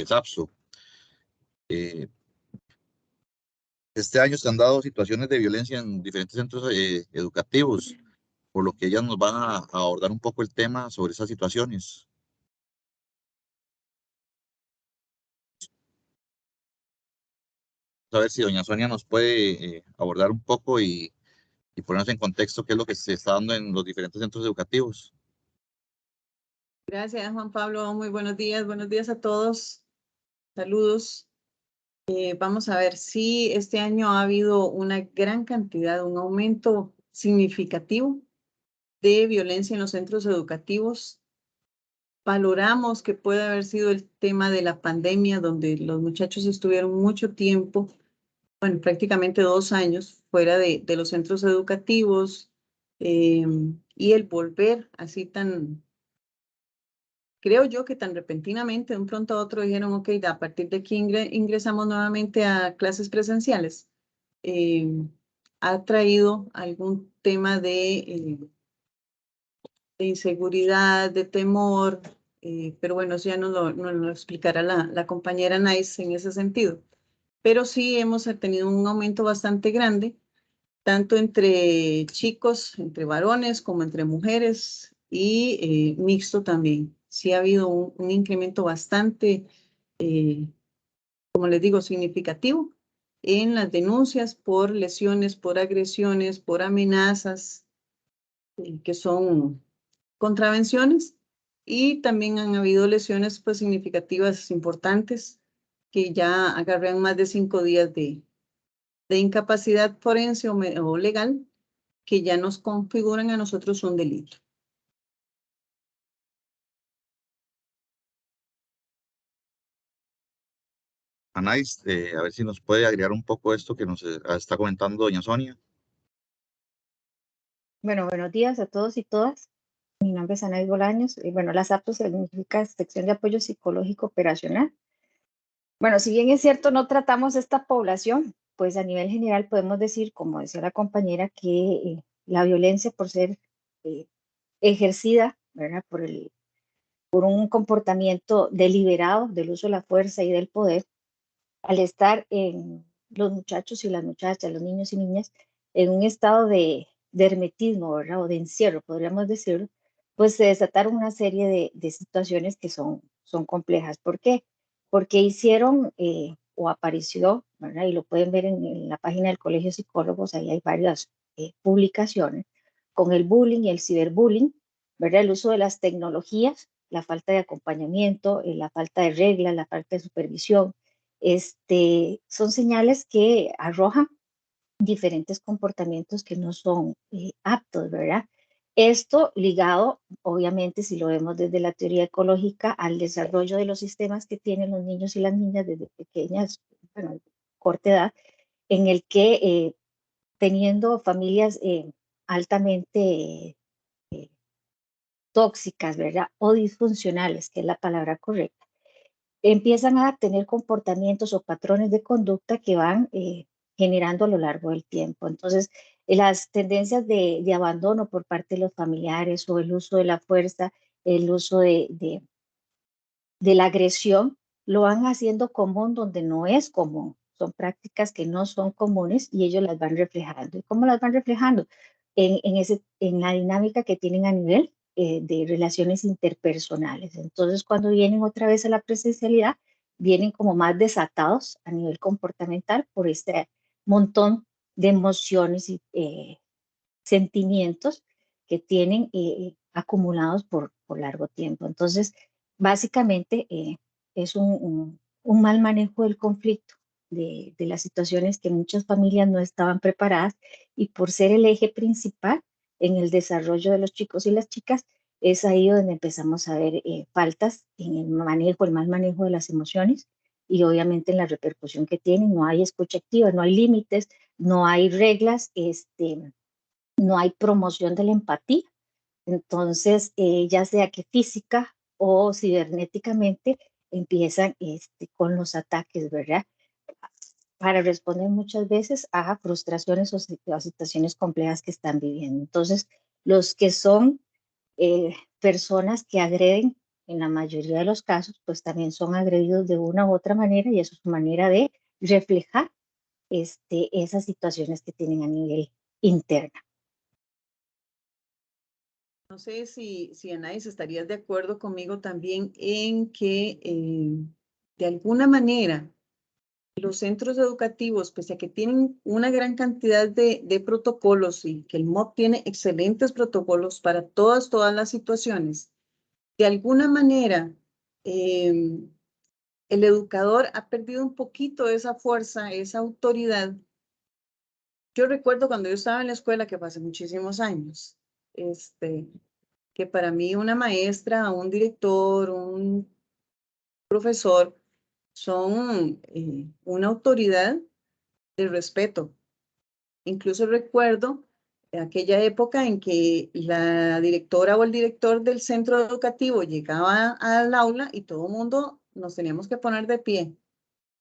SAPSO. Este año se han dado situaciones de violencia en diferentes centros educativos, por lo que ellas nos van a abordar un poco el tema sobre esas situaciones. A ver si doña Sonia nos puede abordar un poco y ponernos en contexto qué es lo que se está dando en los diferentes centros educativos. Gracias, Juan Pablo. Muy buenos días a todos. Saludos. Vamos a ver si este año ha habido una gran cantidad, un aumento significativo de violencia en los centros educativos. Valoramos que puede haber sido el tema de la pandemia, donde los muchachos estuvieron mucho tiempo, bueno, prácticamente 2 años fuera de los centros educativos, y el volver así creo yo que tan repentinamente, de un pronto a otro dijeron, ok, a partir de aquí ingresamos nuevamente a clases presenciales. Ha traído algún tema de inseguridad, de temor, pero bueno, eso ya nos lo explicará la compañera Nice en ese sentido. Pero sí hemos tenido un aumento bastante grande, tanto entre chicos, entre varones, como entre mujeres y mixto también. Sí ha habido un incremento bastante, como les digo, significativo en las denuncias por lesiones, por agresiones, por amenazas, que son contravenciones, y también han habido lesiones pues significativas, importantes, que ya agarran más de 5 días de incapacidad forense o legal, que ya nos configuran a nosotros un delito. Anais, a ver si nos puede agregar un poco esto que nos está comentando doña Sonia. Bueno, buenos días a todos y todas. Mi nombre es Anais Bolaños y bueno, la SAPSO significa Sección de Apoyo Psicológico Operacional. Bueno, si bien es cierto, no tratamos esta población, pues a nivel general podemos decir, como decía la compañera, que la violencia por ser ejercida, ¿verdad? Por un comportamiento deliberado del uso de la fuerza y del poder, al estar en los muchachos y las muchachas, los niños y niñas, en un estado de hermetismo, ¿verdad? O de encierro, podríamos decirlo, pues se desataron una serie de situaciones que son complejas. ¿Por qué? Porque hicieron o apareció, ¿verdad? Y lo pueden ver en la página del Colegio de Psicólogos, ahí hay varias publicaciones, con el bullying y el ciberbullying, ¿verdad? El uso de las tecnologías, la falta de acompañamiento, la falta de reglas, la falta de supervisión, son señales que arrojan diferentes comportamientos que no son aptos, ¿verdad? Esto ligado, obviamente, si lo vemos desde la teoría ecológica, al desarrollo de los sistemas que tienen los niños y las niñas desde pequeñas, bueno, corta edad, en el que teniendo familias altamente tóxicas, ¿verdad? O disfuncionales, que es la palabra correcta, empiezan a tener comportamientos o patrones de conducta que van generando a lo largo del tiempo. Entonces, las tendencias de abandono por parte de los familiares o el uso de la fuerza, el uso de la agresión, lo van haciendo común donde no es común. Son prácticas que no son comunes y ellos las van reflejando. ¿Y cómo las van reflejando? En la dinámica que tienen a nivel de relaciones interpersonales. Entonces, cuando vienen otra vez a la presencialidad, vienen como más desatados a nivel comportamental por este montón de emociones y sentimientos que tienen acumulados por largo tiempo. Entonces, básicamente es un mal manejo del conflicto, de las situaciones que muchas familias no estaban preparadas, y por ser el eje principal en el desarrollo de los chicos y las chicas, es ahí donde empezamos a ver faltas en el manejo, el mal manejo de las emociones, y obviamente en la repercusión que tienen. No hay escucha activa, no hay límites, no hay reglas, no hay promoción de la empatía. Entonces, ya sea que física o cibernéticamente, empiezan con los ataques, ¿verdad? Para responder muchas veces a frustraciones o situaciones complejas que están viviendo. Entonces, los que son personas que agreden en la mayoría de los casos, pues también son agredidos de una u otra manera y eso es su manera de reflejar esas situaciones que tienen a nivel interno. No sé si Anaís estarías de acuerdo conmigo también en que de alguna manera los centros educativos, pese a que tienen una gran cantidad de protocolos y que el MOP tiene excelentes protocolos para todas las situaciones, de alguna manera el educador ha perdido un poquito esa fuerza, esa autoridad. Yo recuerdo cuando yo estaba en la escuela, que fue hace muchísimos años, que para mí una maestra, un director, un profesor son una autoridad de respeto. Incluso recuerdo aquella época en que la directora o el director del centro educativo llegaba al aula y todo el mundo nos teníamos que poner de pie.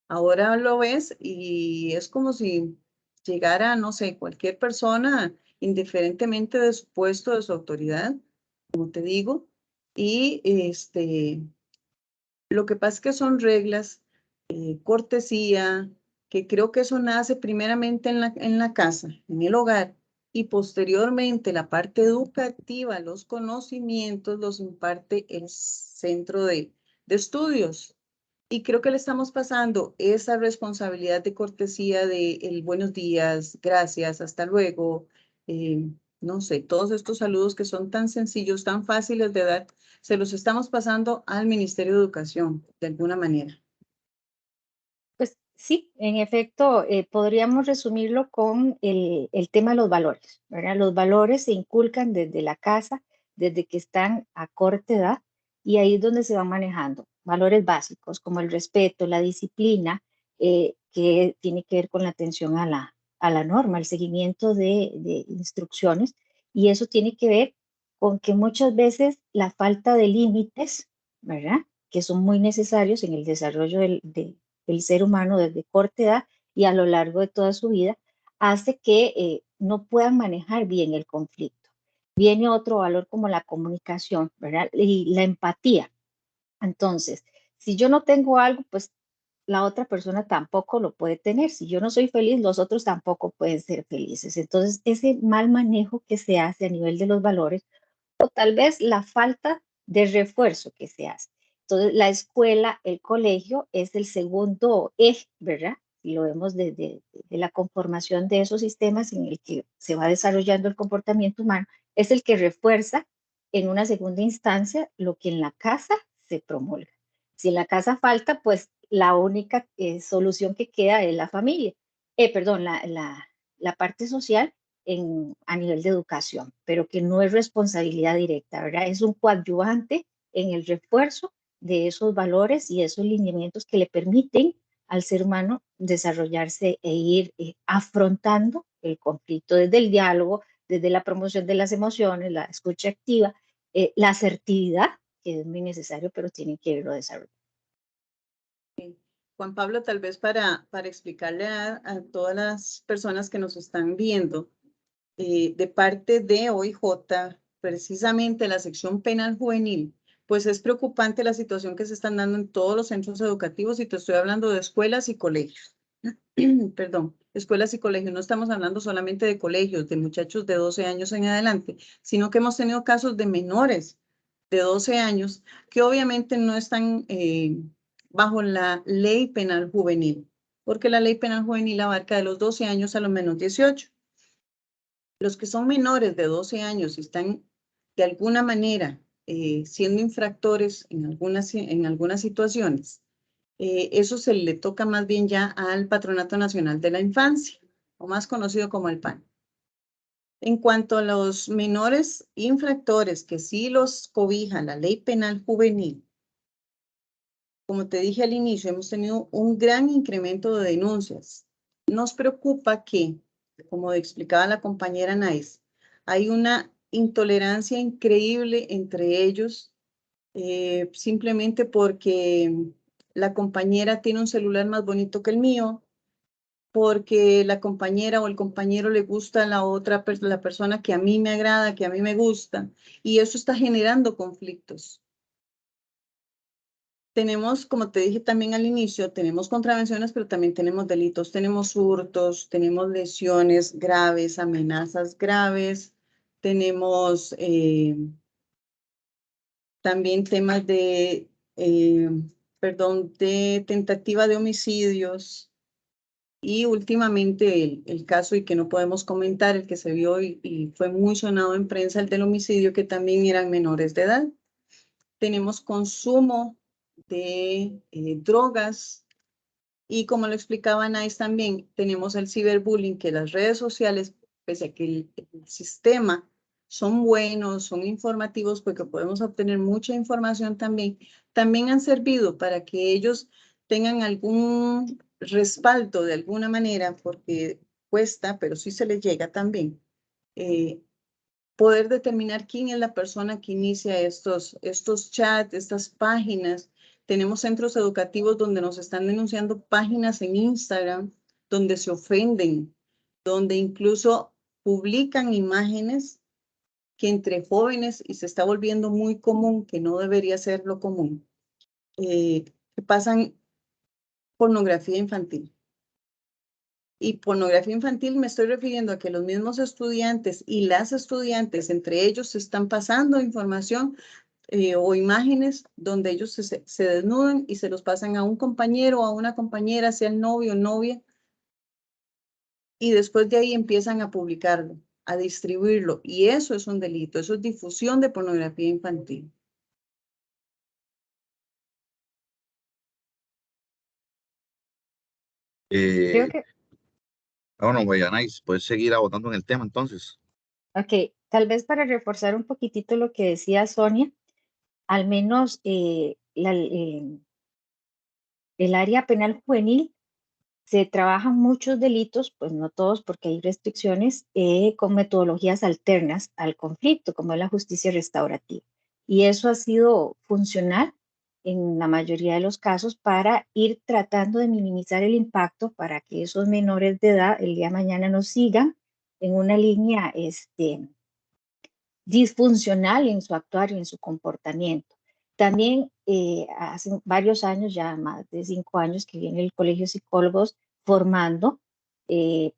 Ahora lo ves y es como si llegara, no sé, cualquier persona, indiferentemente de su puesto, de su autoridad, como te digo, y lo que pasa es que son reglas, cortesía, que creo que eso nace primeramente en la casa, en el hogar, y posteriormente la parte educativa, los conocimientos los imparte el centro de estudios. Y creo que le estamos pasando esa responsabilidad de cortesía de el buenos días, gracias, hasta luego, no sé, todos estos saludos que son tan sencillos, tan fáciles de dar, se los estamos pasando al Ministerio de Educación, de alguna manera. Pues sí, en efecto, podríamos resumirlo con el tema de los valores, ¿verdad? Los valores se inculcan desde la casa, desde que están a corta edad, y ahí es donde se van manejando. Valores básicos como el respeto, la disciplina, que tiene que ver con la atención a la norma, el seguimiento de instrucciones, y eso tiene que ver con que muchas veces la falta de límites, ¿verdad? Que son muy necesarios en el desarrollo del ser humano desde corta edad y a lo largo de toda su vida, hace que no puedan manejar bien el conflicto. Viene otro valor como la comunicación, ¿verdad? Y la empatía. Entonces, si yo no tengo algo, pues la otra persona tampoco lo puede tener. Si yo no soy feliz, los otros tampoco pueden ser felices. Entonces, ese mal manejo que se hace a nivel de los valores, o tal vez la falta de refuerzo que se hace. Entonces, la escuela, el colegio es el segundo eje, ¿verdad? Si lo vemos desde de la conformación de esos sistemas en el que se va desarrollando el comportamiento humano, es el que refuerza en una segunda instancia lo que en la casa se promulga. Si en la casa falta, pues la única solución que queda es la familia, perdón, la parte social a nivel de educación, pero que no es responsabilidad directa, ¿verdad? Es un coadyuvante en el refuerzo de esos valores y esos lineamientos que le permiten al ser humano desarrollarse e ir afrontando el conflicto desde el diálogo, desde la promoción de las emociones, la escucha activa, la asertividad, que es muy necesario, pero tiene que irlo desarrollando. Juan Pablo, tal vez para explicarle a todas las personas que nos están viendo, de parte de OIJ, precisamente la sección penal juvenil, pues es preocupante la situación que se están dando en todos los centros educativos y te estoy hablando de escuelas y colegios. Perdón, escuelas y colegios. No estamos hablando solamente de colegios, de muchachos de 12 años en adelante, sino que hemos tenido casos de menores de 12 años que obviamente no están bajo la ley penal juvenil, porque la ley penal juvenil abarca de los 12 años a los menos 18. Los que son menores de 12 años y están de alguna manera siendo infractores en algunas situaciones, eso se le toca más bien ya al Patronato Nacional de la Infancia, o más conocido como el PAN. En cuanto a los menores infractores que sí los cobija la ley penal juvenil, como te dije al inicio, hemos tenido un gran incremento de denuncias. Nos preocupa que, como explicaba la compañera Nais, hay una intolerancia increíble entre ellos, simplemente porque la compañera tiene un celular más bonito que el mío, porque la compañera o el compañero le gusta a la persona que a mí me agrada, que a mí me gusta, y eso está generando conflictos. Tenemos, como te dije también al inicio, tenemos contravenciones, pero también tenemos delitos. Tenemos hurtos, tenemos lesiones graves, amenazas graves, tenemos también temas de, de tentativa de homicidios. Y últimamente el caso y que no podemos comentar, el que se vio y fue muy sonado en prensa, el del homicidio, que también eran menores de edad. Tenemos consumo de drogas y como lo explicaba Nice también, tenemos el ciberbullying, que las redes sociales, pese a que el sistema son buenos, son informativos, porque podemos obtener mucha información también han servido para que ellos tengan algún respaldo de alguna manera, porque cuesta, pero sí se les llega también. Poder determinar quién es la persona que inicia estos chats, estas páginas. Tenemos centros educativos donde nos están denunciando páginas en Instagram, donde se ofenden, donde incluso publican imágenes que entre jóvenes, y se está volviendo muy común, que no debería ser lo común, que pasan pornografía infantil. Y pornografía infantil me estoy refiriendo a que los mismos estudiantes y las estudiantes, entre ellos, se están pasando información o imágenes donde ellos se desnudan y se los pasan a un compañero o a una compañera, sea el novio o novia, y después de ahí empiezan a publicarlo, a distribuirlo, y eso es un delito, eso es difusión de pornografía infantil. Creo que, Bueno, Guayanais, puedes seguir abordando en el tema entonces. ok, tal vez para reforzar un poquitito lo que decía Sonia, al menos el área penal juvenil se trabajan muchos delitos, pues no todos porque hay restricciones, con metodologías alternas al conflicto, como es la justicia restaurativa. Y eso ha sido funcional en la mayoría de los casos para ir tratando de minimizar el impacto para que esos menores de edad el día de mañana no sigan en una línea disfuncional en su actuar y en su comportamiento. También hace varios años, ya más de 5 años, que viene el Colegio de Psicólogos formando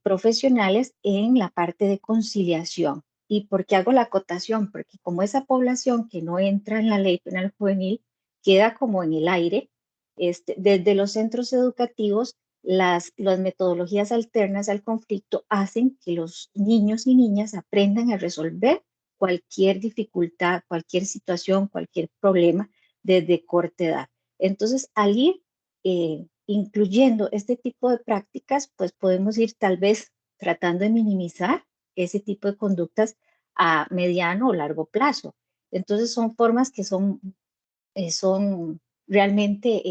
profesionales en la parte de conciliación. ¿Y por qué hago la acotación? Porque como esa población que no entra en la ley penal juvenil queda como en el aire, desde los centros educativos, las metodologías alternas al conflicto hacen que los niños y niñas aprendan a resolver cualquier dificultad, cualquier situación, cualquier problema desde corta edad. Entonces, al ir incluyendo este tipo de prácticas, pues podemos ir tal vez tratando de minimizar ese tipo de conductas a mediano o largo plazo. Entonces, son formas que son realmente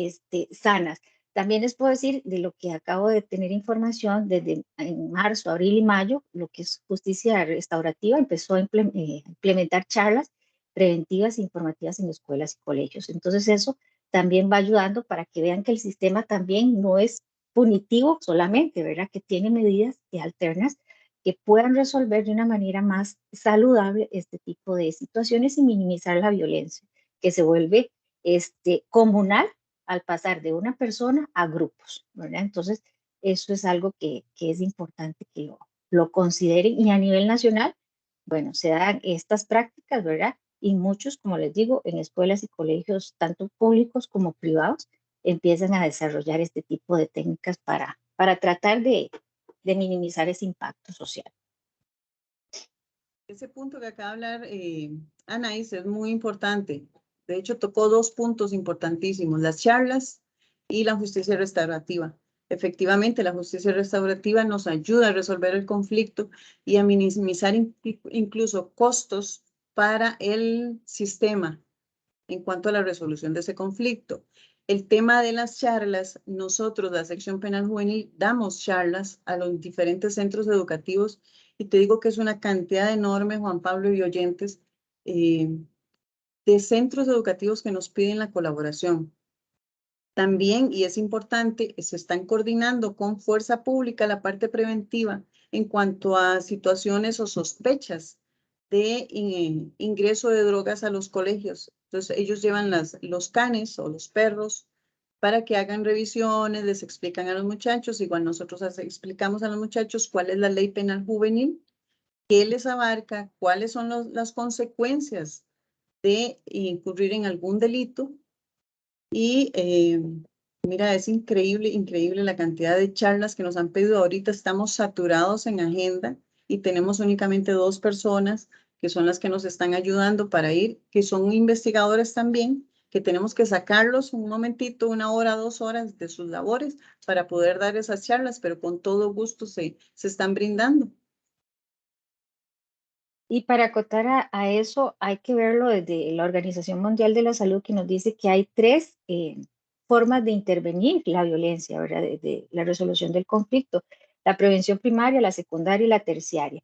sanas. También les puedo decir de lo que acabo de tener información desde en marzo, abril y mayo, lo que es justicia restaurativa empezó a implementar charlas preventivas e informativas en escuelas y colegios. Entonces eso también va ayudando para que vean que el sistema también no es punitivo solamente, ¿verdad? Que tiene medidas alternas que puedan resolver de una manera más saludable este tipo de situaciones y minimizar la violencia, que se vuelve comunal al pasar de una persona a grupos, ¿verdad? Entonces, eso es algo que es importante que lo consideren y a nivel nacional, bueno, se dan estas prácticas, ¿verdad? Y muchos, como les digo, en escuelas y colegios, tanto públicos como privados, empiezan a desarrollar este tipo de técnicas para tratar de minimizar ese impacto social. Ese punto que acaba de hablar Anaís es muy importante. De hecho, tocó dos puntos importantísimos, las charlas y la justicia restaurativa. Efectivamente, la justicia restaurativa nos ayuda a resolver el conflicto y a minimizar incluso costos para el sistema en cuanto a la resolución de ese conflicto. El tema de las charlas, nosotros, la sección penal juvenil, damos charlas a los diferentes centros educativos y te digo que es una cantidad enorme, Juan Pablo y oyentes, de centros educativos que nos piden la colaboración. También, y es importante, se están coordinando con Fuerza Pública la parte preventiva en cuanto a situaciones o sospechas de ingreso de drogas a los colegios. Entonces ellos llevan los canes o los perros para que hagan revisiones, les explican a los muchachos, igual nosotros explicamos a los muchachos cuál es la ley penal juvenil, qué les abarca, cuáles son las consecuencias de incurrir en algún delito. Y mira, es increíble, increíble la cantidad de charlas que nos han pedido. Ahorita estamos saturados en agenda y tenemos únicamente 2 personas que son las que nos están ayudando para ir, que son investigadores también, que tenemos que sacarlos un momentito, 1 hora, 2 horas de sus labores para poder dar esas charlas, pero con todo gusto se están brindando. Y para acotar a eso, hay que verlo desde la Organización Mundial de la Salud, que nos dice que hay 3 formas de intervenir la violencia, ¿verdad? De la resolución del conflicto: la prevención primaria, la secundaria y la terciaria.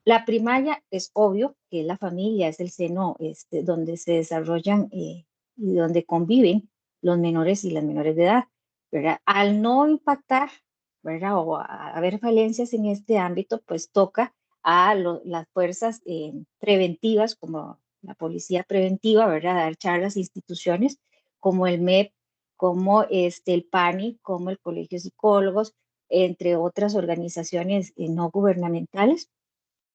La primaria es obvio que es la familia, es el seno donde se desarrollan y donde conviven los menores y las menores de edad, ¿verdad? Al no impactar, ¿verdad? O a haber falencias en este ámbito, pues toca a las fuerzas preventivas, como la policía preventiva, ¿verdad? Dar charlas a instituciones como el MEP, como el PANI, como el Colegio de Psicólogos, entre otras organizaciones no gubernamentales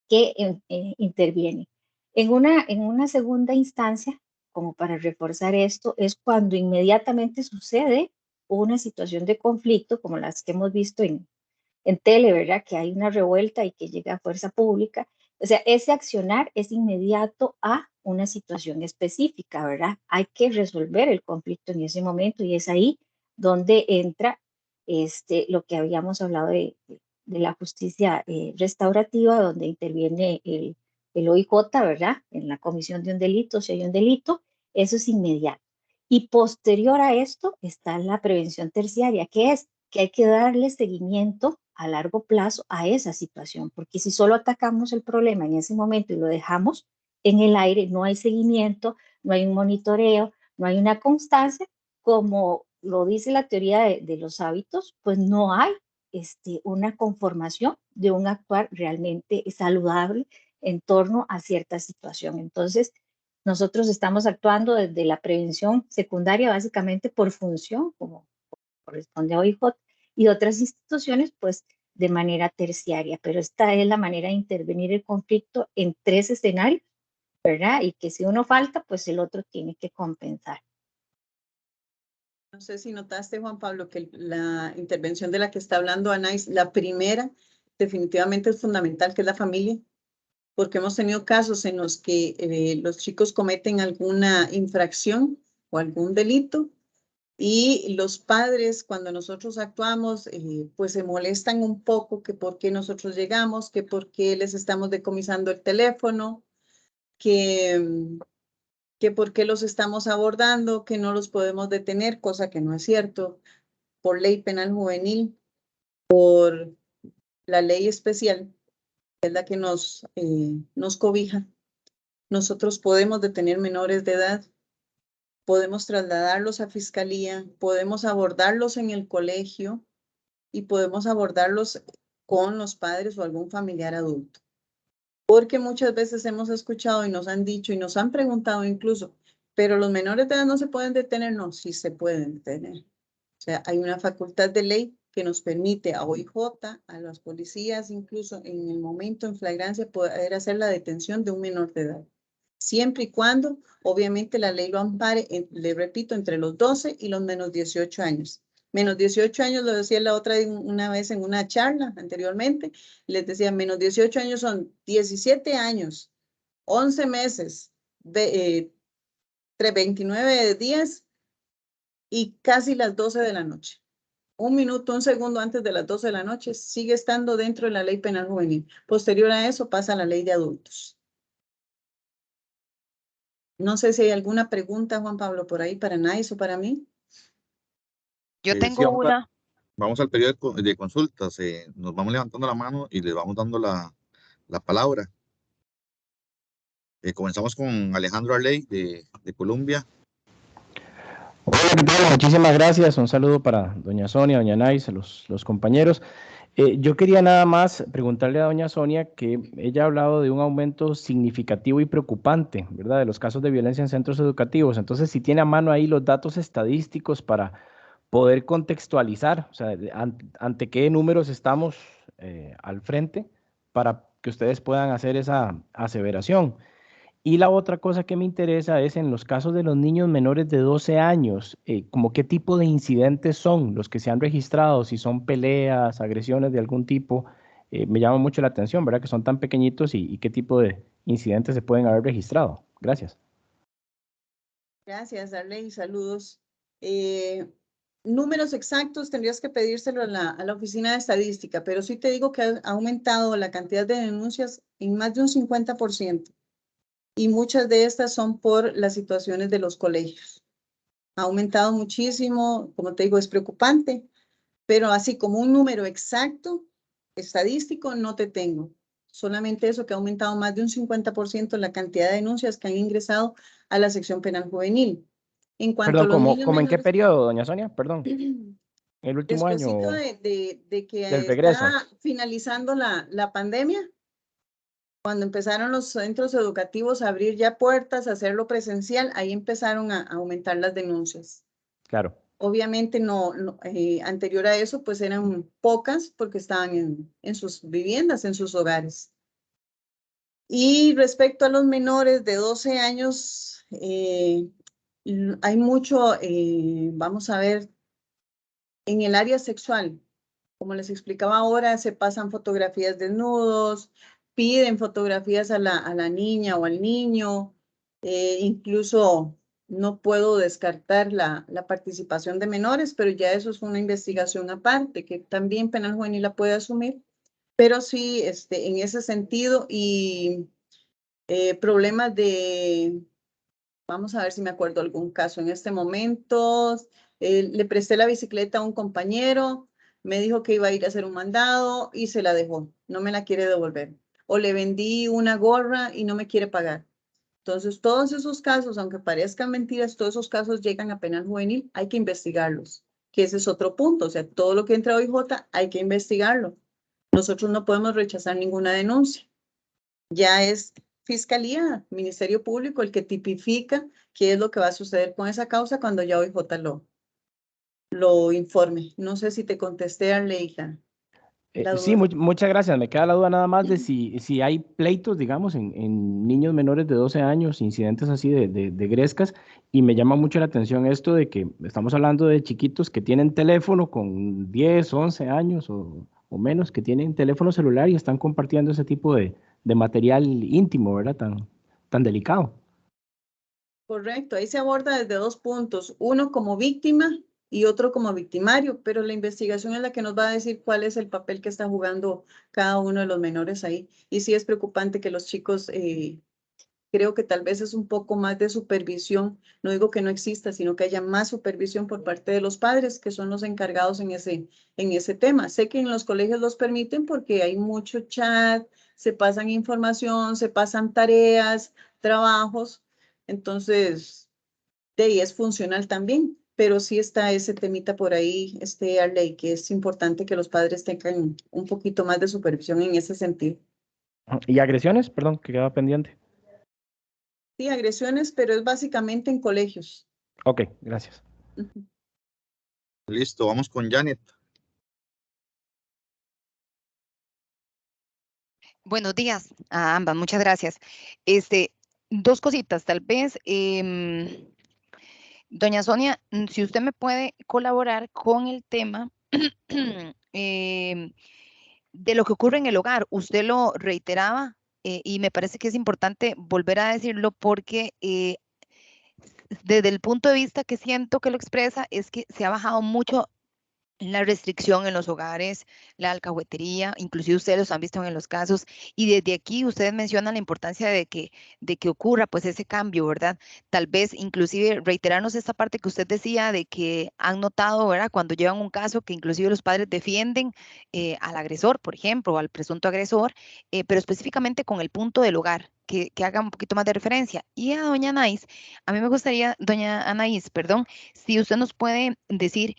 que intervienen. En una segunda instancia, como para reforzar esto, es cuando inmediatamente sucede una situación de conflicto, como las que hemos visto en tele, ¿verdad? Que hay una revuelta y que llega a fuerza pública. O sea, ese accionar es inmediato a una situación específica, ¿verdad? Hay que resolver el conflicto en ese momento y es ahí donde entra lo que habíamos hablado de la justicia restaurativa, donde interviene el OIJ, ¿verdad? En la comisión de un delito, si hay un delito, eso es inmediato. Y posterior a esto está la prevención terciaria, que es que hay que darle seguimiento a largo plazo a esa situación, porque si solo atacamos el problema en ese momento y lo dejamos en el aire, no hay seguimiento, no hay un monitoreo, no hay una constancia, como lo dice la teoría de los hábitos, pues no hay una conformación de un actuar realmente saludable en torno a cierta situación. Entonces, nosotros estamos actuando desde la prevención secundaria básicamente por función, como corresponde a OIJ, y otras instituciones pues de manera terciaria, pero esta es la manera de intervenir el conflicto en 3 escenarios, ¿verdad? Y que si uno falta, pues el otro tiene que compensar. No sé si notaste, Juan Pablo, que la intervención de la que está hablando Anais, la primera definitivamente es fundamental, que es la familia, porque hemos tenido casos en los que los chicos cometen alguna infracción o algún delito y los padres, cuando nosotros actuamos, pues se molestan un poco que por qué nosotros llegamos, que por qué les estamos decomisando el teléfono, que por qué los estamos abordando, que no los podemos detener, cosa que no es cierto, por ley penal juvenil, por la ley especial, que es la que nos cobija. Nosotros podemos detener menores de edad, podemos trasladarlos a fiscalía, podemos abordarlos en el colegio y podemos abordarlos con los padres o algún familiar adulto. Porque muchas veces hemos escuchado y nos han dicho y nos han preguntado incluso, pero los menores de edad no se pueden detener. No, sí se pueden detener. O sea, hay una facultad de ley que nos permite a OIJ, a las policías, incluso en el momento en flagrancia, poder hacer la detención de un menor de edad. Siempre y cuando, obviamente, la ley lo ampare, le repito, entre los 12 y los menos 18 años. Menos 18 años, lo decía la otra una vez en una charla anteriormente, les decía, menos 18 años son 17 años, 11 meses, 29 días y casi las 12 de la noche. 1 minuto, 1 segundo antes de las 12 de la noche, sigue estando dentro de la ley penal juvenil. Posterior a eso pasa a la ley de adultos. No sé si hay alguna pregunta, Juan Pablo, por ahí para Anais o para mí. Yo Sí, tengo una. Vamos al periodo de consultas. Nos vamos levantando la mano y les vamos dando la palabra. Comenzamos con Alejandro Arley de Colombia. Hola, ¿qué tal? Muchísimas gracias. Un saludo para doña Sonia, doña Anais, los compañeros. Yo quería nada más preguntarle a doña Sonia que ella ha hablado de un aumento significativo y preocupante, ¿verdad? De los casos de violencia en centros educativos. Entonces, si tiene a mano ahí los datos estadísticos para poder contextualizar, o sea, ante qué números estamos al frente para que ustedes puedan hacer esa aseveración. Y la otra cosa que me interesa es en los casos de los niños menores de 12 años, como qué tipo de incidentes son los que se han registrado, si son peleas, agresiones de algún tipo. Me llama mucho la atención, ¿verdad? Que son tan pequeñitos y qué tipo de incidentes se pueden haber registrado. Gracias. Gracias, Arley, saludos. Números exactos tendrías que pedírselo a la oficina de estadística, pero sí te digo que ha aumentado la cantidad de denuncias en más de un 50%. Y muchas de estas son por las situaciones de los colegios. Ha aumentado muchísimo, como te digo, es preocupante, pero así como un número exacto, estadístico, no te tengo. Solamente eso, que ha aumentado más de un 50% la cantidad de denuncias que han ingresado a la sección penal juvenil. En cuanto a Perdón, los niños ¿cómo en qué menores, periodo, doña Sonia? Perdón. ¿El último año despuésito o de del que regreso? está finalizando la pandemia, cuando empezaron los centros educativos a abrir ya puertas, a hacerlo presencial, ahí empezaron a aumentar las denuncias. Claro. Obviamente anterior a eso, pues eran pocas porque estaban en sus viviendas, en sus hogares. Y respecto a los menores de 12 años, hay mucho, vamos a ver, en el área sexual. Como les explicaba ahora, se pasan fotografías desnudos, piden fotografías a la niña o al niño, incluso no puedo descartar la participación de menores, pero ya eso es una investigación aparte, que también Penal Juvenil la puede asumir, pero sí, en ese sentido, y problemas de, vamos a ver si me acuerdo algún caso en este momento, le presté la bicicleta a un compañero, me dijo que iba a ir a hacer un mandado y se la dejó, no me la quiere devolver. O le vendí una gorra y no me quiere pagar. Entonces, todos esos casos, aunque parezcan mentiras, todos esos casos llegan a penal juvenil, hay que investigarlos, que ese es otro punto. O sea, todo lo que entra a OIJ hay que investigarlo. Nosotros no podemos rechazar ninguna denuncia. Ya es Fiscalía, Ministerio Público, el que tipifica qué es lo que va a suceder con esa causa cuando ya OIJ lo informe. No sé si te contesté, Arleida. Sí, muchas gracias. Me queda la duda nada más de si hay pleitos, digamos, en niños menores de 12 años, incidentes así de grescas, y me llama mucho la atención esto de que estamos hablando de chiquitos que tienen teléfono con 10, 11 años o menos, que tienen teléfono celular y están compartiendo ese tipo de material íntimo, ¿verdad? Tan delicado. Correcto, ahí se aborda desde dos puntos, uno como víctima y otro como victimario, pero la investigación es la que nos va a decir cuál es el papel que está jugando cada uno de los menores ahí. Y sí es preocupante que los chicos, creo que tal vez es un poco más de supervisión, no digo que no exista, sino que haya más supervisión por parte de los padres, que son los encargados en ese tema. Sé que en los colegios los permiten porque hay mucho chat, se pasan información, se pasan tareas, trabajos. Entonces, de ahí es funcional también, pero sí está ese temita por ahí, Arley, que es importante que los padres tengan un poquito más de supervisión en ese sentido. ¿Y agresiones? Perdón, que quedaba pendiente. Sí, agresiones, pero es básicamente en colegios. Ok, gracias. Ujú. Listo, vamos con Janet. Buenos días a ambas, muchas gracias. Dos cositas, tal vez, doña Sonia, si usted me puede colaborar con el tema de lo que ocurre en el hogar. Usted lo reiteraba y me parece que es importante volver a decirlo porque desde el punto de vista que siento que lo expresa es que se ha bajado mucho la restricción en los hogares, la alcahuetería, inclusive ustedes los han visto en los casos, y desde aquí ustedes mencionan la importancia de que ocurra pues ese cambio, ¿verdad? Tal vez inclusive reiterarnos esta parte que usted decía de que han notado, ¿verdad? Cuando llevan un caso que inclusive los padres defienden al agresor, por ejemplo, o al presunto agresor, pero específicamente con el punto del hogar. Que haga un poquito más de referencia. Y a doña Anaís, a mí me gustaría, doña Anaís, perdón, si usted nos puede decir,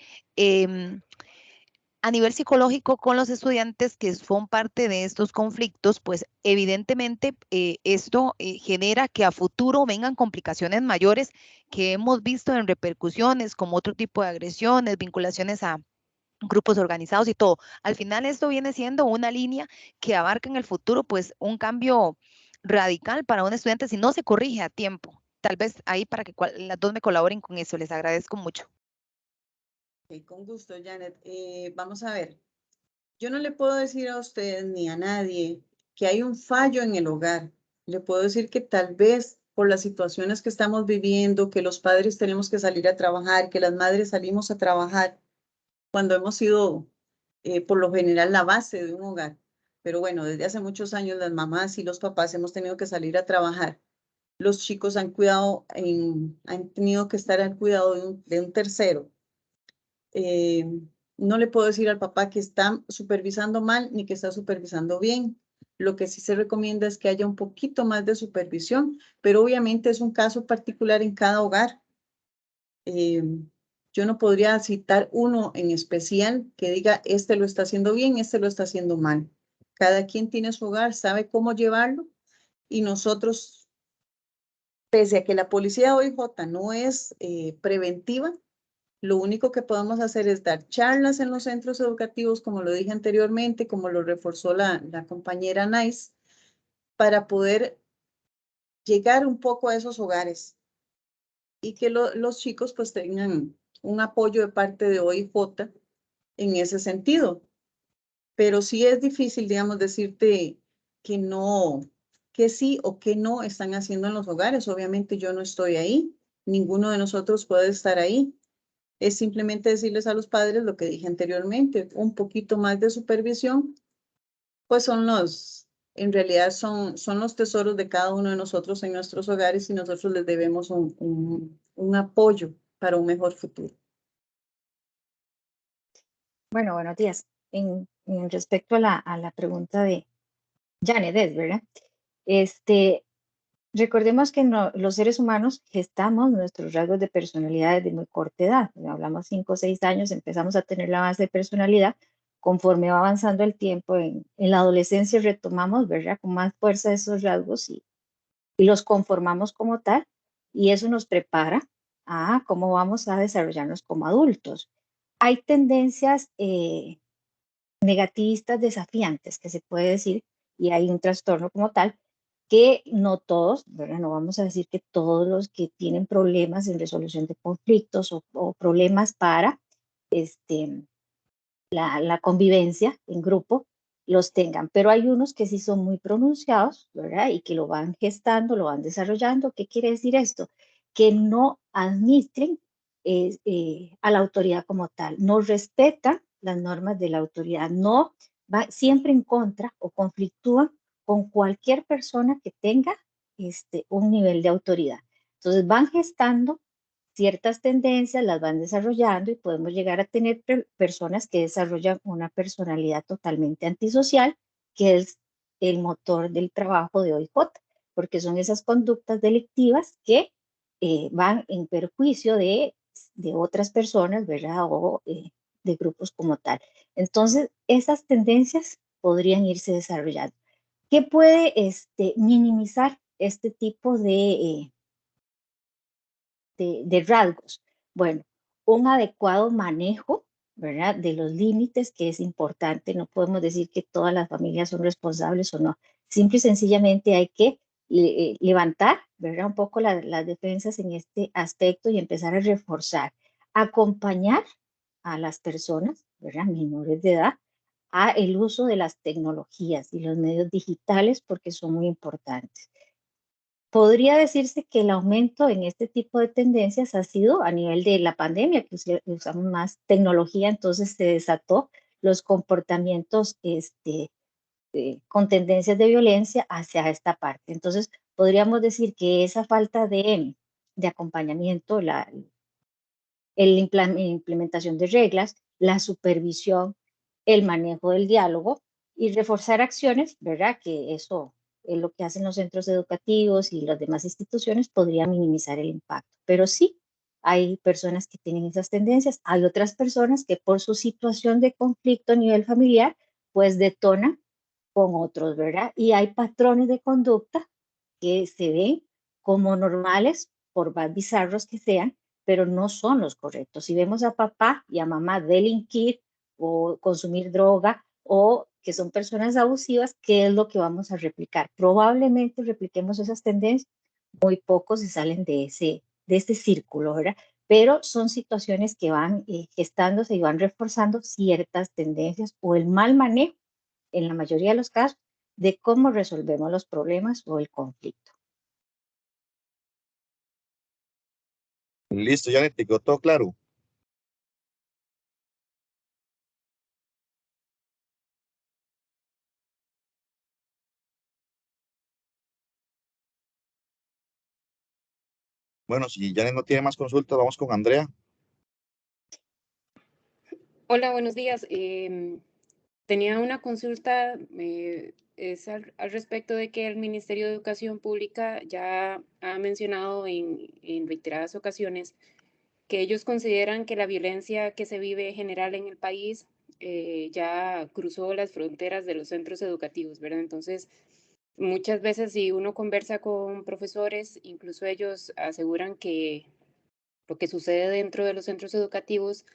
a nivel psicológico con los estudiantes que son parte de estos conflictos, pues evidentemente esto genera que a futuro vengan complicaciones mayores que hemos visto en repercusiones como otro tipo de agresiones, vinculaciones a grupos organizados y todo. Al final esto viene siendo una línea que abarca en el futuro pues un cambio radical para un estudiante si no se corrige a tiempo. Tal vez ahí para que las dos me colaboren con eso, les agradezco mucho. Okay, con gusto, Janet. Vamos a ver. Yo no le puedo decir a usted ni a nadie que hay un fallo en el hogar. Le puedo decir que tal vez por las situaciones que estamos viviendo, que los padres tenemos que salir a trabajar, que las madres salimos a trabajar, cuando hemos sido por lo general la base de un hogar. Pero bueno, desde hace muchos años las mamás y los papás hemos tenido que salir a trabajar. Los chicos han tenido que estar al cuidado de un tercero. No le puedo decir al papá que está supervisando mal ni que está supervisando bien. Lo que sí se recomienda es que haya un poquito más de supervisión, pero obviamente es un caso particular en cada hogar. Yo no podría citar uno en especial que diga, este lo está haciendo bien, este lo está haciendo mal. Cada quien tiene su hogar, sabe cómo llevarlo y nosotros, pese a que la policía de OIJ no es preventiva, lo único que podemos hacer es dar charlas en los centros educativos, como lo dije anteriormente, como lo reforzó la compañera Nice, para poder llegar un poco a esos hogares y que los chicos pues tengan un apoyo de parte de OIJ en ese sentido. Pero sí es difícil, digamos, decirte que no, que sí o que no están haciendo en los hogares. Obviamente yo no estoy ahí, ninguno de nosotros puede estar ahí. Es simplemente decirles a los padres lo que dije anteriormente, un poquito más de supervisión, pues en realidad son los tesoros de cada uno de nosotros en nuestros hogares y nosotros les debemos un apoyo para un mejor futuro. Bueno, buenos días. En respecto a la pregunta de Janet, ¿verdad? Recordemos que los seres humanos gestamos nuestros rasgos de personalidad desde muy corta edad. Hablamos 5 o 6 años, empezamos a tener la base de personalidad. Conforme va avanzando el tiempo, en la adolescencia retomamos, ¿verdad?, con más fuerza esos rasgos y los conformamos como tal. Y eso nos prepara a cómo vamos a desarrollarnos como adultos. Hay tendencias negativistas desafiantes, que se puede decir, y hay un trastorno como tal, que no todos, ¿verdad? No vamos a decir que todos los que tienen problemas en resolución de conflictos o problemas para la convivencia en grupo, los tengan, pero hay unos que sí son muy pronunciados, ¿verdad? Y que lo van gestando, lo van desarrollando. ¿Qué quiere decir esto? Que no administren a la autoridad como tal, no respetan las normas de la autoridad, no va siempre en contra o conflictúan con cualquier persona que tenga un nivel de autoridad. Entonces van gestando ciertas tendencias, las van desarrollando y podemos llegar a tener personas que desarrollan una personalidad totalmente antisocial, que es el motor del trabajo de OIJ, porque son esas conductas delictivas que van en perjuicio de otras personas, ¿verdad? O de grupos como tal. Entonces, esas tendencias podrían irse desarrollando. ¿Qué puede minimizar este tipo de rasgos? Bueno, un adecuado manejo, ¿verdad?, de los límites, que es importante. No podemos decir que todas las familias son responsables o no. Simple y sencillamente hay que levantar, ¿verdad?, un poco las defensas en este aspecto y empezar a reforzar, acompañar a las personas, ¿verdad?, menores de edad, a el uso de las tecnologías y los medios digitales, porque son muy importantes. Podría decirse que el aumento en este tipo de tendencias ha sido a nivel de la pandemia, que usamos más tecnología, entonces se desató los comportamientos con tendencias de violencia hacia esta parte. Entonces, podríamos decir que esa falta de acompañamiento, la implementación de reglas, la supervisión, el manejo del diálogo y reforzar acciones, ¿verdad?, que eso es lo que hacen los centros educativos y las demás instituciones, podría minimizar el impacto. Pero sí, hay personas que tienen esas tendencias, hay otras personas que por su situación de conflicto a nivel familiar, pues detonan con otros, ¿verdad? Y hay patrones de conducta que se ven como normales, por más bizarros que sean, pero no son los correctos. Si vemos a papá y a mamá delinquir o consumir droga o que son personas abusivas, ¿qué es lo que vamos a replicar? Probablemente repliquemos esas tendencias, muy pocos se salen de ese círculo, ¿verdad? Pero son situaciones que van gestándose y van reforzando ciertas tendencias o el mal manejo, en la mayoría de los casos, de cómo resolvemos los problemas o el conflicto. Listo, Janet, ¿te quedó todo claro? Bueno, si Janet no tiene más consultas, vamos con Andrea. Hola, buenos días. Tenía una consulta, es al respecto de que el Ministerio de Educación Pública ya ha mencionado en reiteradas ocasiones que ellos consideran que la violencia que se vive general en el país ya cruzó las fronteras de los centros educativos, ¿verdad? Entonces, muchas veces si uno conversa con profesores, incluso ellos aseguran que lo que sucede dentro de los centros educativos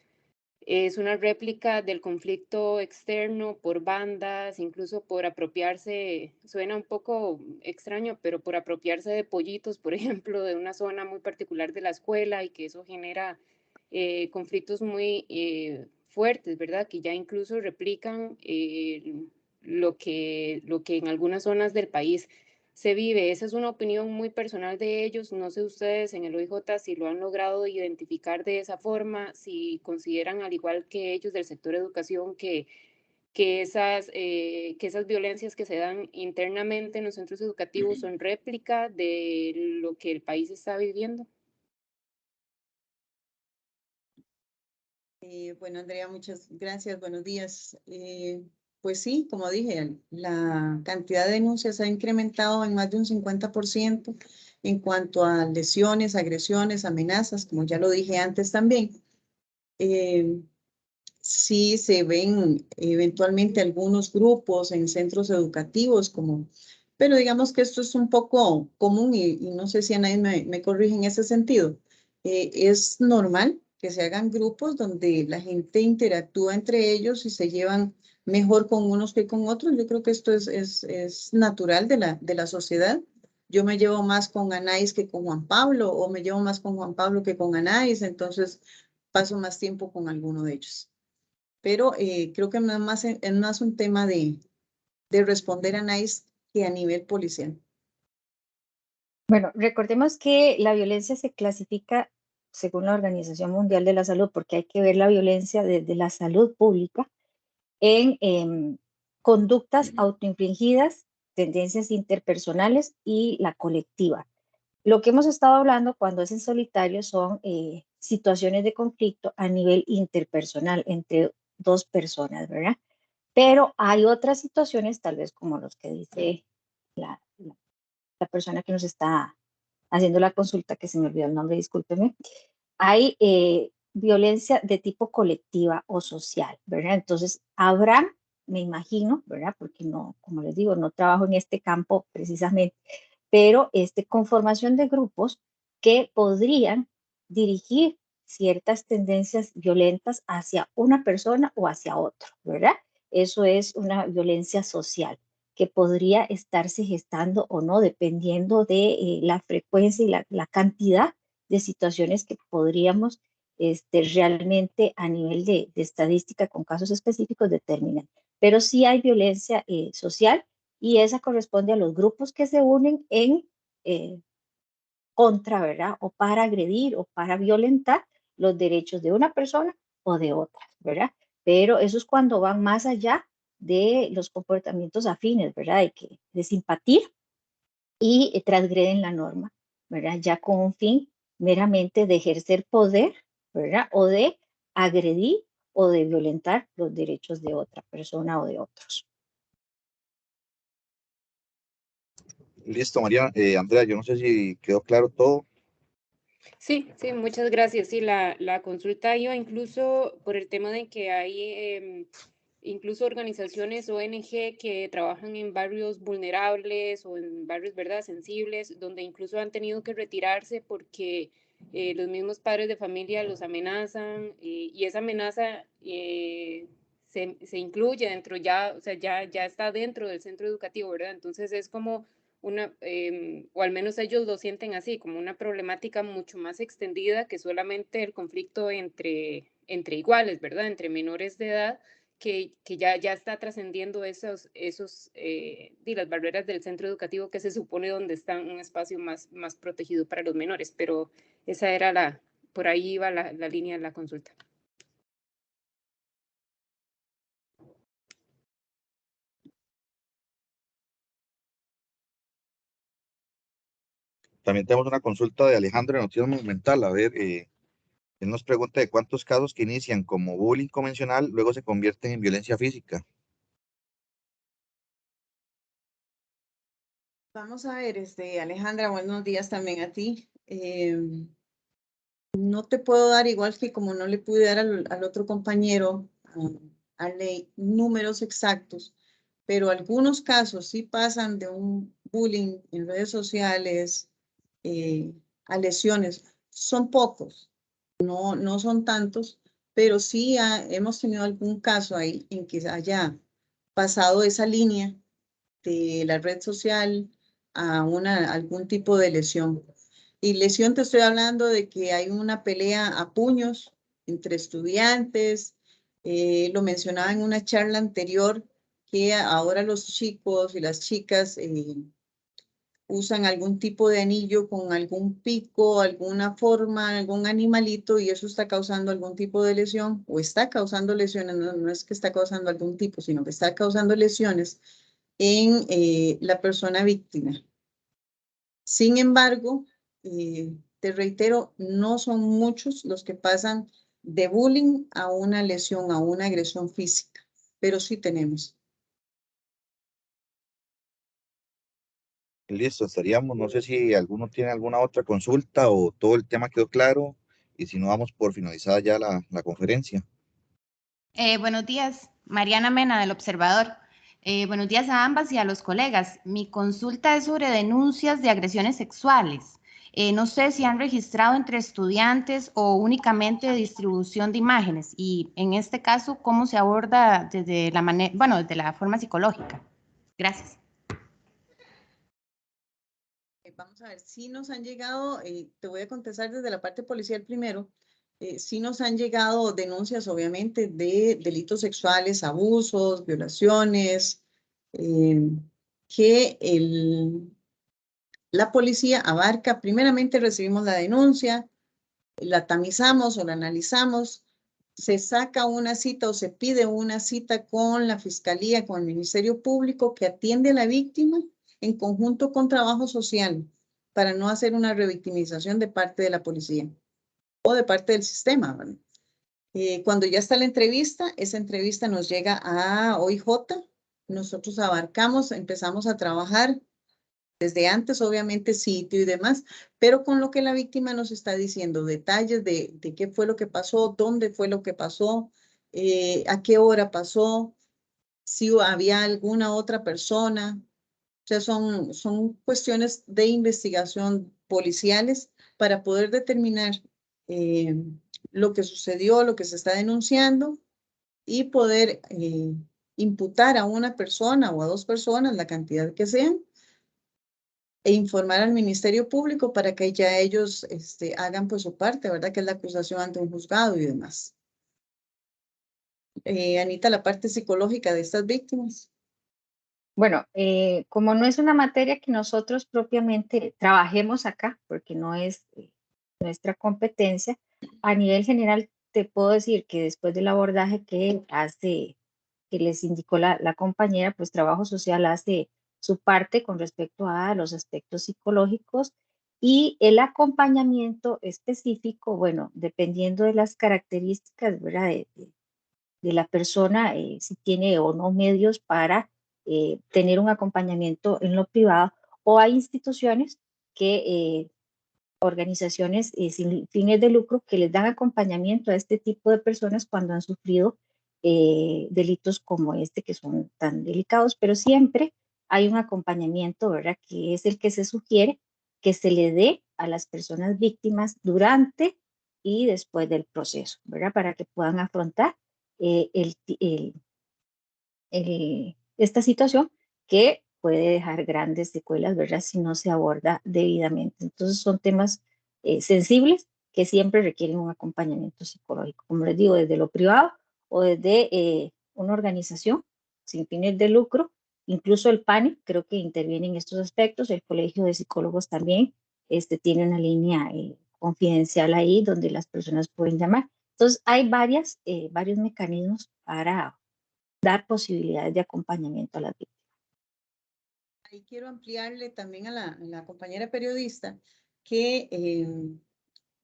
es una réplica del conflicto externo por bandas, incluso por apropiarse, suena un poco extraño, pero por apropiarse de pollitos, por ejemplo, de una zona muy particular de la escuela y que eso genera conflictos muy fuertes, ¿verdad? Que ya incluso replican lo que en algunas zonas del país se vive. Esa es una opinión muy personal de ellos. No sé ustedes en el OIJ si lo han logrado identificar de esa forma, si consideran, al igual que ellos del sector educación, que esas violencias que se dan internamente en los centros educativos son réplica de lo que el país está viviendo. Bueno, Andrea, muchas gracias. Buenos días. Pues sí, como dije, la cantidad de denuncias ha incrementado en más de un 50% en cuanto a lesiones, agresiones, amenazas, como ya lo dije antes también. Sí se ven eventualmente algunos grupos en centros educativos, pero digamos que esto es un poco común y no sé si a nadie me corrige en ese sentido. Es normal que se hagan grupos donde la gente interactúa entre ellos y se llevan mejor con unos que con otros. Yo creo que esto es natural de la sociedad. Yo me llevo más con Anais que con Juan Pablo, o me llevo más con Juan Pablo que con Anais, entonces paso más tiempo con alguno de ellos. Pero creo que es más un tema de responder a NICE que a nivel policial. Bueno, recordemos que la violencia se clasifica según la Organización Mundial de la Salud, porque hay que ver la violencia desde la salud pública en conductas autoinfligidas, tendencias interpersonales y la colectiva. Lo que hemos estado hablando cuando es en solitario son situaciones de conflicto a nivel interpersonal entre dos personas, ¿verdad? Pero hay otras situaciones, tal vez como los que dice la persona que nos está haciendo la consulta, que se me olvidó el nombre, discúlpeme. Hay violencia de tipo colectiva o social, ¿verdad? Entonces, habrá, me imagino, ¿verdad? Porque no, como les digo, no trabajo en este campo precisamente, pero conformación de grupos que podrían dirigir ciertas tendencias violentas hacia una persona o hacia otro, ¿verdad? Eso es una violencia social que podría estarse gestando o no, dependiendo de la frecuencia y la cantidad de situaciones que podríamos realmente a nivel de estadística con casos específicos determinar. Pero sí hay violencia social y esa corresponde a los grupos que se unen en contra, ¿verdad? O para agredir o para violentar los derechos de una persona o de otra, ¿verdad? Pero eso es cuando van más allá de los comportamientos afines, ¿verdad? De simpatía y transgreden la norma, ¿verdad? Ya con un fin meramente de ejercer poder, ¿verdad? O de agredir o de violentar los derechos de otra persona o de otros. Listo, María. Andrea, yo no sé si quedó claro todo. Sí, sí, muchas gracias. Sí, la consulta iba incluso por el tema de que hay incluso organizaciones ONG que trabajan en barrios vulnerables o en barrios, ¿verdad?, sensibles, donde incluso han tenido que retirarse porque los mismos padres de familia los amenazan y esa amenaza se incluye dentro ya, o sea, ya está dentro del centro educativo, ¿verdad? Entonces es como una, o al menos ellos lo sienten así, como una problemática mucho más extendida que solamente el conflicto entre iguales, ¿verdad? Entre menores de edad, que ya está trascendiendo las barreras del centro educativo que se supone donde está un espacio más protegido para los menores, pero esa era por ahí iba la línea de la consulta. También tenemos una consulta de Alejandro de Noticias Monumental. A ver, él nos pregunta de cuántos casos que inician como bullying convencional luego se convierten en violencia física. Vamos a ver, Alejandra, buenos días también a ti. No te puedo dar, igual que como no le pude dar al otro compañero, a ley, números exactos, pero algunos casos sí pasan de un bullying en redes sociales a lesiones. Son pocos, no son tantos, pero sí hemos tenido algún caso ahí en que haya pasado esa línea de la red social a algún tipo de lesión. Y lesión te estoy hablando de que hay una pelea a puños entre estudiantes. Lo mencionaba en una charla anterior que ahora los chicos y las chicas usan algún tipo de anillo con algún pico, alguna forma, algún animalito y eso está causando algún tipo de lesión o está causando lesiones, no es que está causando algún tipo, sino que está causando lesiones en la persona víctima. Sin embargo, te reitero, no son muchos los que pasan de bullying a una lesión, a una agresión física, pero sí tenemos. Listo, estaríamos. No sé si alguno tiene alguna otra consulta o todo el tema quedó claro. Y si no, vamos por finalizada ya la conferencia. Buenos días, Mariana Mena del Observador. Buenos días a ambas y a los colegas. Mi consulta es sobre denuncias de agresiones sexuales. No sé si han registrado entre estudiantes o únicamente distribución de imágenes y en este caso, ¿cómo se aborda desde desde la forma psicológica? Gracias. Vamos a ver, si nos han llegado, te voy a contestar desde la parte policial primero, sí nos han llegado denuncias obviamente de delitos sexuales, abusos, violaciones, que la policía abarca, primeramente recibimos la denuncia, la tamizamos o la analizamos, se saca una cita o se pide una cita con la Fiscalía, con el Ministerio Público que atiende a la víctima en conjunto con trabajo social para no hacer una revictimización de parte de la policía o de parte del sistema, ¿verdad? Cuando ya está la entrevista, esa entrevista nos llega a OIJ, nosotros abarcamos, empezamos a trabajar desde antes, obviamente, sitio y demás, pero con lo que la víctima nos está diciendo, detalles de qué fue lo que pasó, dónde fue lo que pasó, a qué hora pasó, si había alguna otra persona. O sea, son cuestiones de investigación policiales para poder determinar lo que sucedió, lo que se está denunciando y poder imputar a una persona o a dos personas, la cantidad que sean, e informar al Ministerio Público para que ya ellos hagan pues su parte, ¿verdad? Que es la acusación ante un juzgado y demás. Anita, la parte psicológica de estas víctimas. Bueno, como no es una materia que nosotros propiamente trabajemos acá, porque no es nuestra competencia, a nivel general te puedo decir que después del abordaje que les indicó la compañera, pues trabajo social hace su parte con respecto a los aspectos psicológicos y el acompañamiento específico, bueno, dependiendo de las características, ¿verdad? De la persona, si tiene o no medios para tener un acompañamiento en lo privado, o hay instituciones que organizaciones sin fines de lucro que les dan acompañamiento a este tipo de personas cuando han sufrido delitos como este que son tan delicados, pero siempre hay un acompañamiento, ¿verdad? Que es el que se sugiere que se le dé a las personas víctimas durante y después del proceso, ¿verdad? Para que puedan afrontar esta situación que puede dejar grandes secuelas, ¿verdad? Si no se aborda debidamente. Entonces son temas sensibles que siempre requieren un acompañamiento psicológico, como les digo, desde lo privado o desde una organización sin fines de lucro. Incluso el PANI creo que interviene en estos aspectos, el Colegio de Psicólogos también tiene una línea confidencial ahí donde las personas pueden llamar. Entonces hay varios mecanismos para dar posibilidades de acompañamiento a las víctimas. Ahí quiero ampliarle también a la compañera periodista que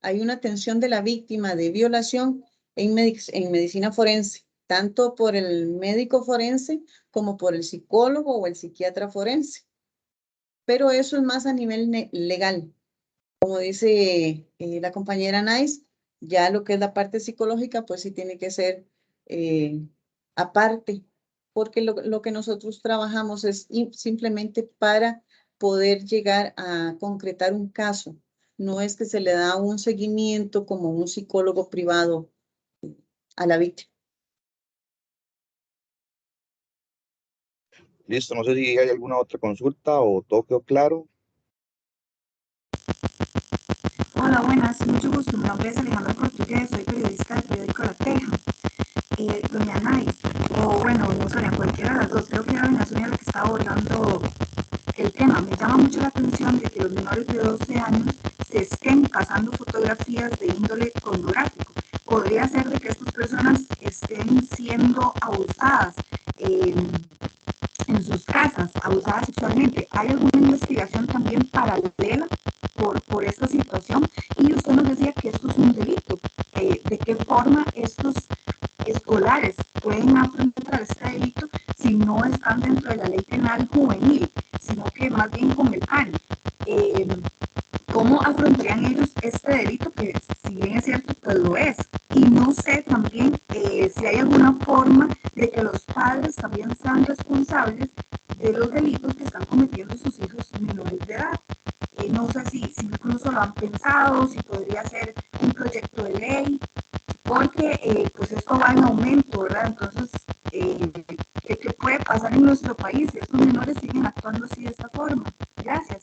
hay una atención de la víctima de violación en medicina forense, tanto por el médico forense como por el psicólogo o el psiquiatra forense. Pero eso es más a nivel legal. Como dice la compañera Nice, ya lo que es la parte psicológica, pues sí tiene que ser aparte, porque lo que nosotros trabajamos es simplemente para poder llegar a concretar un caso. No es que se le da un seguimiento como un psicólogo privado a la víctima. Listo, no sé si hay alguna otra consulta o todo quedó claro. Hola, buenas, mucho gusto. Mi nombre es Alejandra Portugués, soy periodista del periódico La Teja. Doña Nay, o bueno, no Sonia, cualquiera de las dos, creo que era doña Sonia la que estaba abordando el tema. Me llama mucho la atención de que los menores de 12 años se estén pasando fotografías de índole pornográfico. Podría ser de que estas personas estén siendo abusadas en sus casas, abusadas sexualmente. ¿Hay alguna investigación también paralela por esta situación? Y usted nos decía que esto es un delito. ¿De qué forma estos escolares pueden afrontar este delito si no están dentro de la ley penal juvenil, sino que más bien con el PANI? ¿Cómo afrontarían ellos este delito que, si bien es cierto, pues lo es? Y no sé también si hay alguna forma de que los padres también sean responsables de los delitos que están cometiendo sus hijos menores de edad. No sé si incluso lo han pensado, si podría ser un proyecto de ley, porque pues esto va en aumento, ¿verdad? Entonces, ¿qué puede pasar en nuestro país si estos menores siguen actuando así de esta forma? Gracias.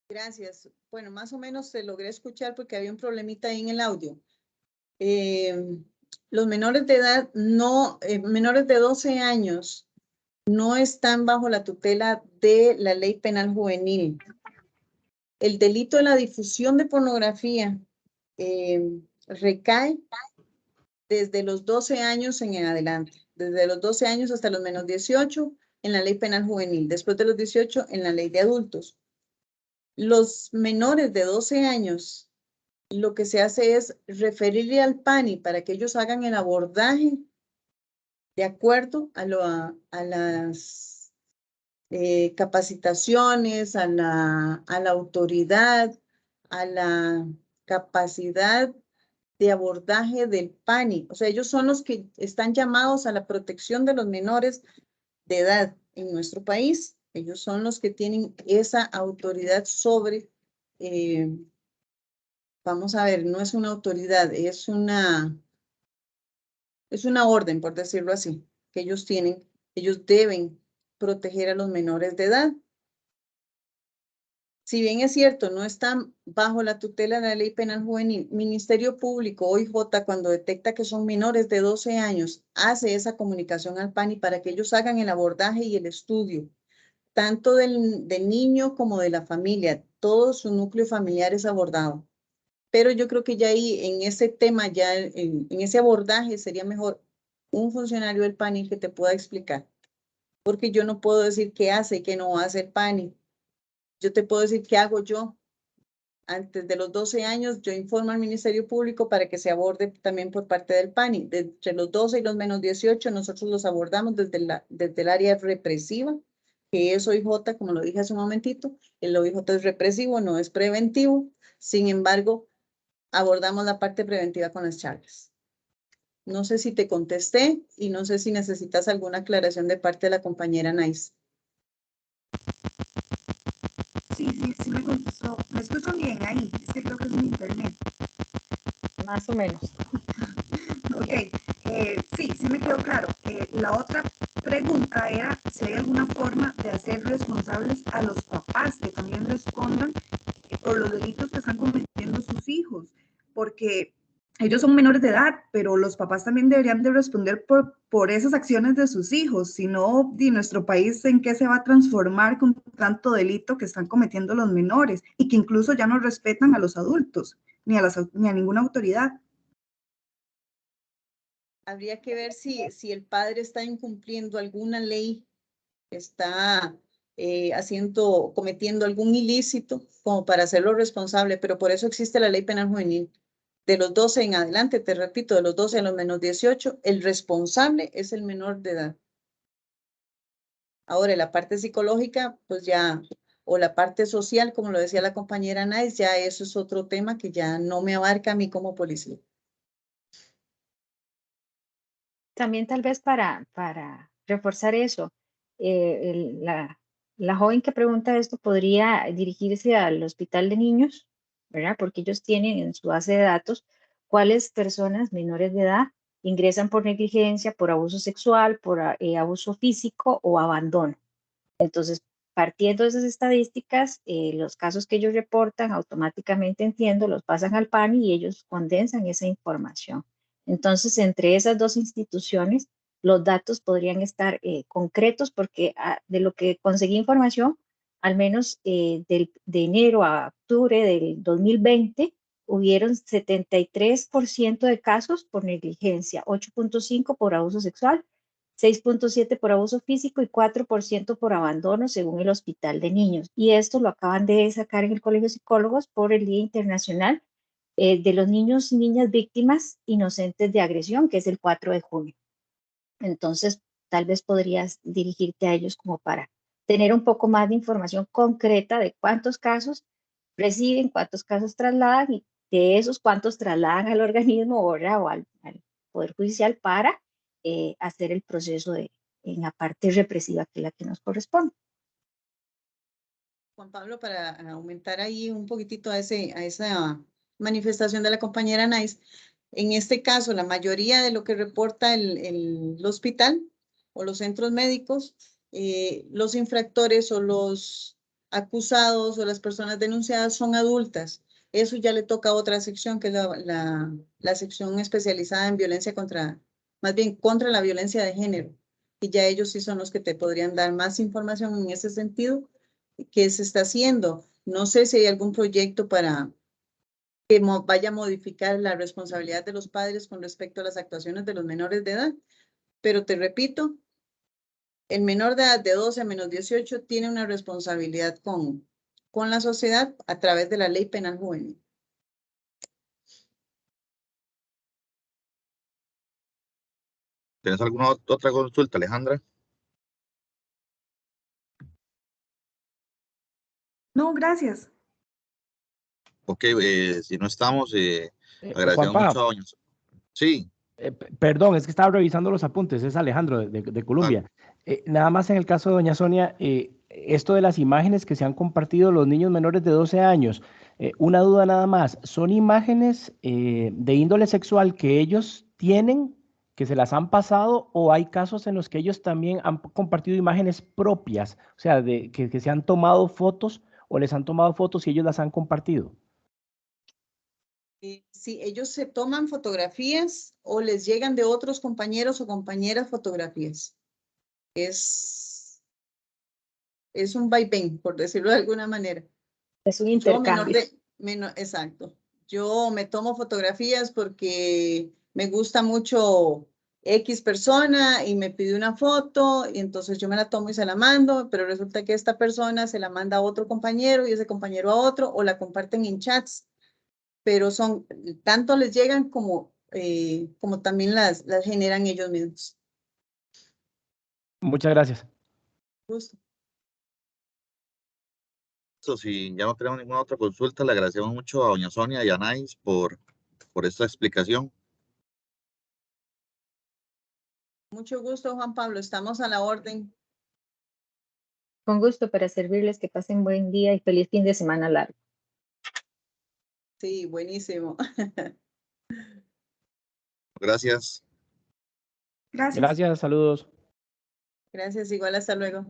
Gracias. Bueno, más o menos te logré escuchar porque había un problemita ahí en el audio. Los menores de edad, menores de 12 años, no están bajo la tutela de la ley penal juvenil. El delito de la difusión de pornografía recae desde los 12 años en adelante, desde los 12 años hasta los menos 18 en la ley penal juvenil, después de los 18 en la ley de adultos. Los menores de 12 años, lo que se hace es referirle al PANI para que ellos hagan el abordaje de acuerdo a las capacitaciones, a la autoridad, a la capacidad de abordaje del PANI. O sea, ellos son los que están llamados a la protección de los menores de edad en nuestro país. Ellos son los que tienen esa autoridad sobre, vamos a ver, no es una autoridad, es una orden, por decirlo así, que ellos tienen. Ellos deben proteger a los menores de edad. Si bien es cierto, no están bajo la tutela de la ley penal juvenil, Ministerio Público, OIJ, cuando detecta que son menores de 12 años, hace esa comunicación al PANI para que ellos hagan el abordaje y el estudio, tanto del niño como de la familia. Todo su núcleo familiar es abordado. Pero yo creo que ya ahí, en ese tema, ya en ese abordaje, sería mejor un funcionario del PANI que te pueda explicar. Porque yo no puedo decir qué hace y qué no hace el PANI. Yo te puedo decir qué hago yo. Antes de los 12 años, yo informo al Ministerio Público para que se aborde también por parte del PANI. Entre los 12 y los menos 18, nosotros los abordamos desde el área represiva que es OIJ, como lo dije hace un momentito. El OIJ es represivo, no es preventivo. Sin embargo, abordamos la parte preventiva con las charlas. No sé si te contesté y no sé si necesitas alguna aclaración de parte de la compañera Nice. Sí, me contestó. ¿Me escuchan bien ahí? Es que creo que es mi internet. Más o menos. Ok, sí me quedó claro. La otra pregunta era si hay alguna forma de hacer responsables a los papás que también respondan por los delitos que están cometiendo sus hijos, porque ellos son menores de edad, pero los papás también deberían de responder por esas acciones de sus hijos, si no, nuestro país en qué se va a transformar con tanto delito que están cometiendo los menores y que incluso ya no respetan a los adultos, ni a ninguna autoridad. Habría que ver si el padre está incumpliendo alguna ley, está cometiendo algún ilícito como para hacerlo responsable, pero por eso existe la Ley Penal Juvenil. De los 12 en adelante, te repito, de los 12 a los menos 18, el responsable es el menor de edad. Ahora, la parte psicológica, pues ya, o la parte social, como lo decía la compañera Nice, ya eso es otro tema que ya no me abarca a mí como policía. También tal vez para reforzar eso, la joven que pregunta esto podría dirigirse al hospital de niños, ¿verdad? Porque ellos tienen en su base de datos cuáles personas menores de edad ingresan por negligencia, por abuso sexual, por abuso físico o abandono. Entonces, partiendo de esas estadísticas, los casos que ellos reportan automáticamente, entiendo, los pasan al PANI y ellos condensan esa información. Entonces, entre esas dos instituciones, los datos podrían estar concretos porque de lo que conseguí información, al menos de enero a octubre del 2020, hubieron 73% de casos por negligencia, 8.5% por abuso sexual, 6.7% por abuso físico y 4% por abandono, según el Hospital de Niños. Y esto lo acaban de sacar en el Colegio de Psicólogos por el Día Internacional de los Niños y Niñas Víctimas Inocentes de Agresión, que es el 4 de junio. Entonces, tal vez podrías dirigirte a ellos como para tener un poco más de información concreta de cuántos casos reciben, cuántos casos trasladan y de esos cuántos trasladan al organismo o al Poder Judicial para hacer el proceso en la parte represiva que es la que nos corresponde. Juan Pablo, para aumentar ahí un poquitito a esa manifestación de la compañera Nice, en este caso, la mayoría de lo que reporta el hospital o los centros médicos, los infractores o los acusados o las personas denunciadas son adultas. Eso ya le toca a otra sección, que es la sección especializada en violencia más bien contra la violencia de género. Y ya ellos sí son los que te podrían dar más información en ese sentido. ¿Qué se está haciendo? No sé si hay algún proyecto para que vaya a modificar la responsabilidad de los padres con respecto a las actuaciones de los menores de edad, pero te repito, el menor de edad de 12 a menos 18 tiene una responsabilidad con la sociedad a través de la Ley Penal Juvenil. ¿Tienes alguna otra consulta, Alejandra? No, gracias. Ok, si no estamos, agradecemos Juanpa, mucho a doña. Sí, perdón, es que estaba revisando los apuntes, es Alejandro de Colombia. Nada más en el caso de doña Sonia, esto de las imágenes que se han compartido los niños menores de 12 años, una duda nada más, ¿son imágenes de índole sexual que ellos tienen, que se las han pasado, o hay casos en los que ellos también han compartido imágenes propias, o sea, que se han tomado fotos o les han tomado fotos y ellos las han compartido? Si ellos se toman fotografías o les llegan de otros compañeros o compañeras fotografías. Es un vaivén, por decirlo de alguna manera. Es un intercambio. Exacto. Yo me tomo fotografías porque me gusta mucho X persona y me pide una foto y entonces yo me la tomo y se la mando, pero resulta que esta persona se la manda a otro compañero y ese compañero a otro o la comparten en chats, pero tanto les llegan como también las generan ellos mismos. Muchas gracias. Justo. Si ya no tenemos ninguna otra consulta, le agradecemos mucho a doña Sonia y a Nais por esta explicación. Mucho gusto, Juan Pablo. Estamos a la orden. Con gusto para servirles, que pasen buen día y feliz fin de semana largo. Sí, buenísimo. Gracias. Gracias. Gracias, saludos. Gracias, igual, hasta luego.